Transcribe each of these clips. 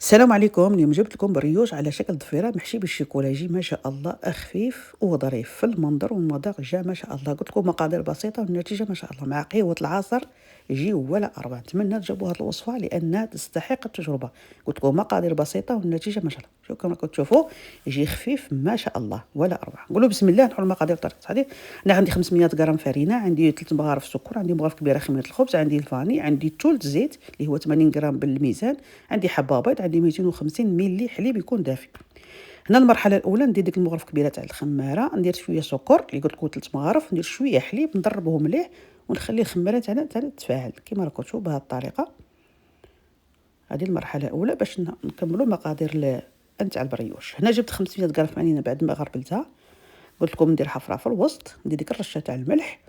السلام عليكم. اليوم جبت لكم بريوش على شكل ضفيره محشي بالشيكولا، يجي ما شاء الله خفيف وظريف في المنظر والمذاق، جا ما شاء الله. قلت لكم مقادير بسيطه والنتيجه ما شاء الله، مع قهوه العصر يجي ولا أروع. نتمنى تجربوا هذه الوصفه لانها تستحق التجربه. قلت لكم مقادير بسيطه والنتيجه ما شاء الله. شوفوا كما تشوفوا يجي خفيف ما شاء الله ولا أروع. نقولوا بسم الله نحل المقادير بطريقه التحضير. انا عندي 500 غرام فرينه، عندي 3 مغارف سكر، عندي مغرف كبيره خميره الخبز، عندي الفاني، عندي ثلث زيت اللي هو 80 غرام بالميزان، عندي حبه بيض، عندي 250 ملي حليب يكون دافي. هنا المرحله الاولى ندير ديك المغرف كبيره تاع الخماره، ندير شويه سكر اللي قلت لكم 3 مغارف، ندير شويه حليب نضربه مليح ونخلي الخماره تاعنا تتفاعل كما راكم تشوفوا بهذه الطريقه. هذه المرحله الاولى باش نكملوا مقادير نتاع البريوش. هنا جبت 500 غرام فانينه بعد ما غربلتها، قلت لكم ندير حفره في الوسط، ندير ديك الرشه تاع الملح،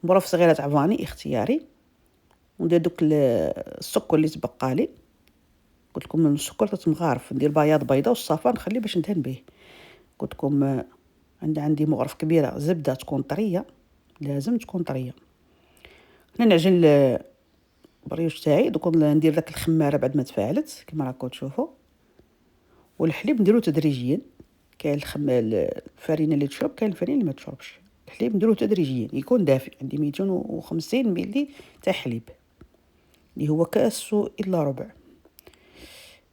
مغرف صغيره تاع فاني اختياري، وندير دوك السكر اللي تبقى لي. قلت لكم من السكر 3 مغارف، ندير بياض بيضه والصفار نخليه باش ندهن به. قلت لكم عندي مغرف كبيره زبده تكون طريه، لازم تكون طريه. هنا نعجن البريوش تاعي، دوك ندير داك الخماره بعد ما تفاعلت كما راكم تشوفوا، والحليب نديرو تدريجيا. كاين الفرينه اللي تشرب، كاين الفرينه اللي ما تشربش. الحليب نديرو تدريجيا يكون دافئ. عندي 250 ملي تاع حليب اللي هو كاس الا ربع،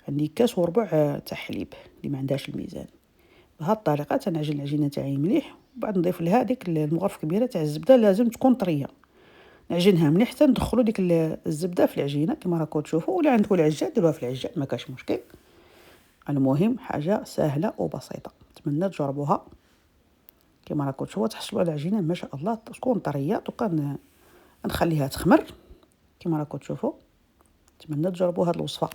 عندي كاس وربع تاع حليب اللي ما عندهاش الميزان. بهذه الطريقه تنعجن العجينه تاعي مليح، وبعد نضيف لها ديك المغرف كبيره تاع الزبده، لازم تكون طريه. نعجنها مليح حتى ندخلوا ديك الزبده في العجينه كما راكم تشوفوا، ولا عندكم العجان ديروها في العجان ما كاش مشكل. المهم حاجه سهله وبسيطه، نتمنى تجربوها كما راكم تشوفوا. تحصلوا على العجينه ما شاء الله تكون طريه. دوكا نخليها تخمر كما راكم تشوفوا. نتمنى تجربوا هذه الوصفه.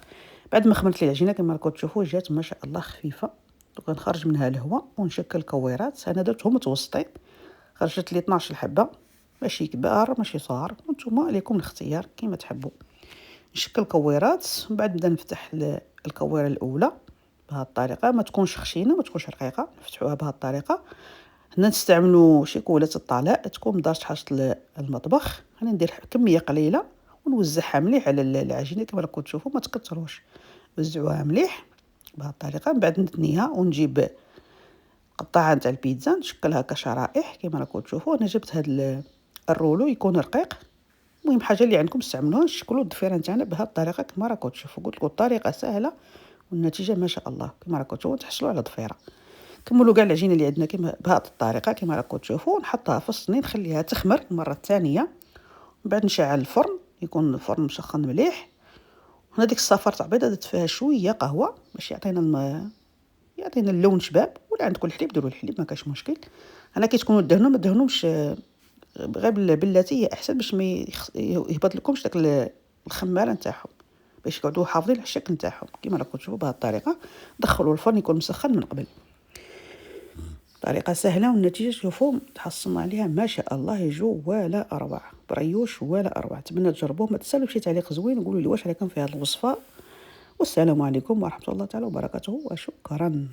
بعد ما خمرت لي العجينه كما راكم تشوفوا جات ما شاء الله خفيفه. دوكا نخرج منها الهواء ونشكل كويرات. انا درتهم متوسطين، خرجت لي 12 حبه، ماشي كبار ماشي صغار، وانتم لكم الاختيار كما تحبوا. نشكل كويرات، من بعد نبدا نفتح الكويره الاولى بهذه الطريقه، ما تكونش خشينه ما تكونش رقيقه، نفتحوها بهذه الطريقه. هنا نستعملوا شيكوله الطلاء تكون من درجه حراره المطبخ. انا ندير كميه قليله ونوزعها مليح على العجينه كما راكم تشوفوا، ما تكثروش، وزعوها مليح بهذه الطريقه. من بعد نثنيها ونجيب قطعه تاع البيتزا نشكلها كشرائح كما راكم تشوفوا. انا جبت هذا الرولو يكون رقيق. المهم حاجه اللي عندكم استعملوها. نشكلوا الضفيره نتاعنا بهذه الطريقه كما راكم تشوفوا. قلت لكم الطريقه سهله والنتيجه ما شاء الله كما راكم تشوفوا، تحصلوا على ضفيره. كملوا كاع العجينه اللي عندنا كما بهذه الطريقه كما راكم تشوفوا. نحطها في الصينيه نخليها تخمر المره الثانيه، من بعد نشعل الفرن، يكون الفرن مسخن مليح. هنا ديك الصفار تاع بيضه درت فيها شويه قهوه باش يعطينا اللون شباب، ولا عندكم الحليب ديروا الحليب ما كاش مشكل. انا كي تكونوا دهنوا ما دهنوش غير باللاتيه احسن باش ما يهبط لكمش داك الخماره نتاعهم، باش يقعدوا حافظين على الشكل نتاعهم كما راكم تشوفوا بهذه الطريقه. دخلوا الفرن يكون مسخن من قبل. طريقه سهله والنتيجه شوفوا تحصلنا عليها ما شاء الله، يجو ولا اروع. بريوش ولا اروع. اتمنى تجربوه. ما تنساوش شي تعليق زوين وقولوا لي واش رايكم في هذه الوصفه. والسلام عليكم ورحمه الله تعالى وبركاته وشكرا.